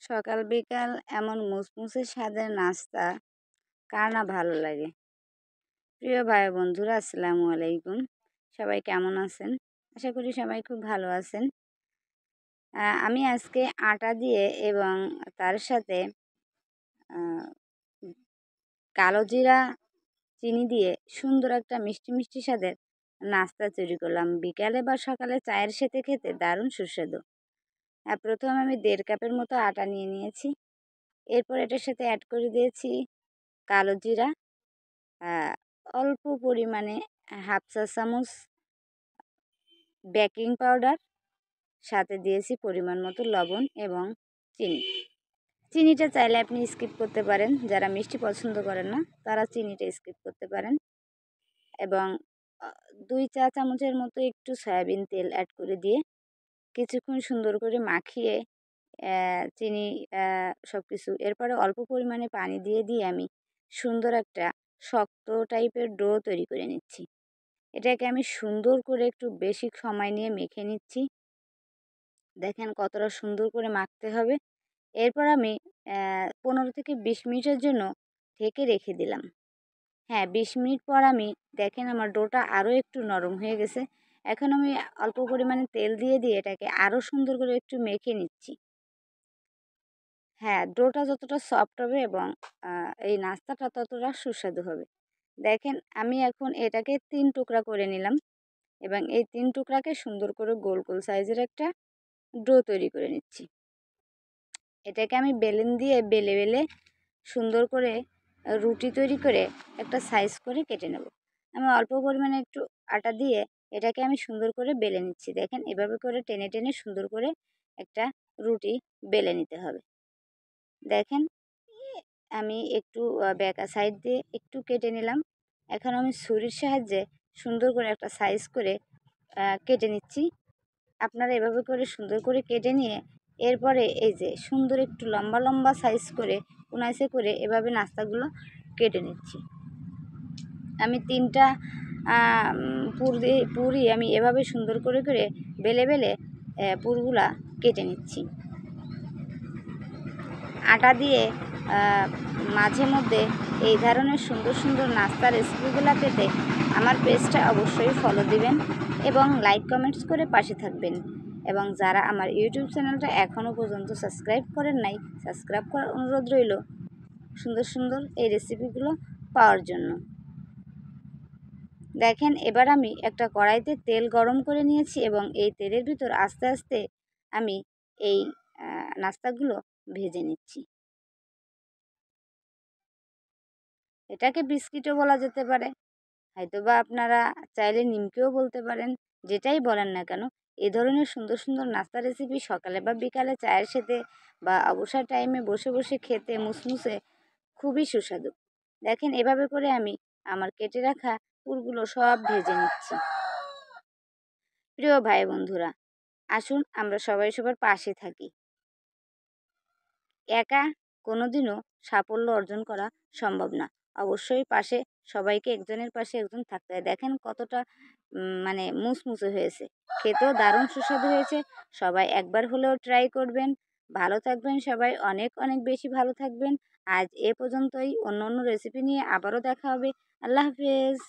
সকাল বিকাল এমন মুসমুসে স্বাদের নাস্তা কার না ভালো লাগে। প্রিয় ভাই বন্ধুরা, আসসালামু আলাইকুম। সবাই কেমন আছেন? আশা করি সবাই খুব ভালো আছেন। আমি আজকে আটা দিয়ে এবং তার সাথে কালো জিরা চিনি দিয়ে সুন্দর একটা মিষ্টি মিষ্টি স্বাদের নাস্তা তৈরি করলাম। বিকালে বা সকালে চায়ের সাথে খেতে দারুণ সুস্বাদু। প্রথম আমি 1.5 কাপের মতো আটা নিয়ে নিয়েছি। এরপর এটার সাথে অ্যাড করে দিয়েছি কালো জিরা, অল্প পরিমাণে হাফ চা চামচ বেকিং পাউডার, সাথে দিয়েছি পরিমাণ মতো লবণ এবং চিনি। চিনিটা চাইলে আপনি স্কিপ করতে পারেন, যারা মিষ্টি পছন্দ করেন না তারা চিনিটা স্কিপ করতে পারেন। এবং 2 চা চামচের মতো একটু সয়াবিন তেল অ্যাড করে দিয়ে কিছুক্ষণ সুন্দর করে মাখিয়ে চিনি সব কিছু, এরপরে অল্প পরিমাণে পানি দিয়ে আমি সুন্দর একটা শক্ত টাইপের ডো তৈরি করে নিচ্ছি। এটাকে আমি সুন্দর করে একটু বেশি সময় নিয়ে মেখে নিচ্ছি। দেখেন কতটা সুন্দর করে মাখতে হবে। এরপর আমি 15 থেকে 20 মিনিটের জন্য ঢেকে রেখে দিলাম। 20 মিনিট পর আমি দেখেন আমার ডোটা আরও একটু নরম হয়ে গেছে। এখন আমি অল্প পরিমাণে তেল দিয়ে এটাকে আরও সুন্দর করে একটু মেখে নিচ্ছি। ডোটা যতটা সফট হবে এবং এই নাস্তাটা ততটা সুস্বাদু হবে। দেখেন আমি এখন এটাকে 3 টুকরা করে নিলাম এবং এই 3 টুকরাকে সুন্দর করে গোল গোল সাইজের একটা ডো তৈরি করে নিচ্ছি। এটাকে আমি বেলুন দিয়ে বেলে সুন্দর করে রুটি তৈরি করে একটা সাইজ করে কেটে নেব। আমি অল্প পরিমাণে একটু আটা দিয়ে এটাকে আমি সুন্দর করে বেলে নিচ্ছি। দেখেন এভাবে করে টেনে টেনে সুন্দর করে একটা রুটি বেলে নিতে হবে। দেখেন আমি একটু বেঁকা সাইড দিয়ে একটু কেটে নিলাম। এখন আমি ছুরির সাহায্যে সুন্দর করে একটা সাইজ করে কেটে নিচ্ছি। আপনারা এভাবে করে সুন্দর করে কেটে নিয়ে এরপরে এই যে সুন্দর একটু লম্বা লম্বা সাইজ করে কোনাইসে করে এভাবে নাস্তাগুলো কেটে নিচ্ছি। আমি 3টা পুরি আমি এভাবে সুন্দর করে বেলে পুরগুলা কেটে নিচ্ছি। আটা দিয়ে মাঝে মধ্যে এই ধরনের সুন্দর সুন্দর নাস্তার রেসিপিগুলো পেতে আমার পেজটা অবশ্যই ফলো দিবেন এবং লাইক কমেন্টস করে পাশে থাকবেন। এবং যারা আমার ইউটিউব চ্যানেলটা এখনও পর্যন্ত সাবস্ক্রাইব করেন নাই, সাবস্ক্রাইব করার অনুরোধ রইল সুন্দর সুন্দর এই রেসিপিগুলো পাওয়ার জন্য। দেখেন এবার আমি একটা কড়াইতে তেল গরম করে নিয়েছি এবং এই তেলের ভিতর আস্তে আস্তে আমি এই নাস্তাগুলো ভেজে নিচ্ছি। এটাকে বিস্কিটও বলা যেতে পারে, হয়তোবা আপনারা চাইলে নিমকিও বলতে পারেন, যেটাই বলেন না কেন এই ধরনের সুন্দর সুন্দর নাস্তা রেসিপি সকালে বা বিকালে চায়ের সাথে বা অবসর টাইমে বসে বসে খেতে মুসমুসে খুবই সুস্বাদু। দেখেন এভাবে করে আমি আমার কেটে রাখা পুরগুলো সব ভেজে নিচ্ছি। প্রিয় ভাই বন্ধুরা, আসুন আমরা সবাই সবার পাশে থাকি। একা কোনোদিনও সাফল্য অর্জন করা সম্ভব না। অবশ্যই পাশে সবাইকে একজনের পাশে একজন থাকতে হয়। দেখেন কতটা মানে মুসমুসে হয়েছে, খেতেও দারুণ সুস্বাদু হয়েছে। সবাই একবার হলেও ট্রাই করবেন। ভালো থাকবেন সবাই, অনেক অনেক বেশি ভালো থাকবেন। আজ এ পর্যন্তই। অন্য অন্য রেসিপি নিয়ে আবারও দেখা হবে। আল্লাহ হাফেজ।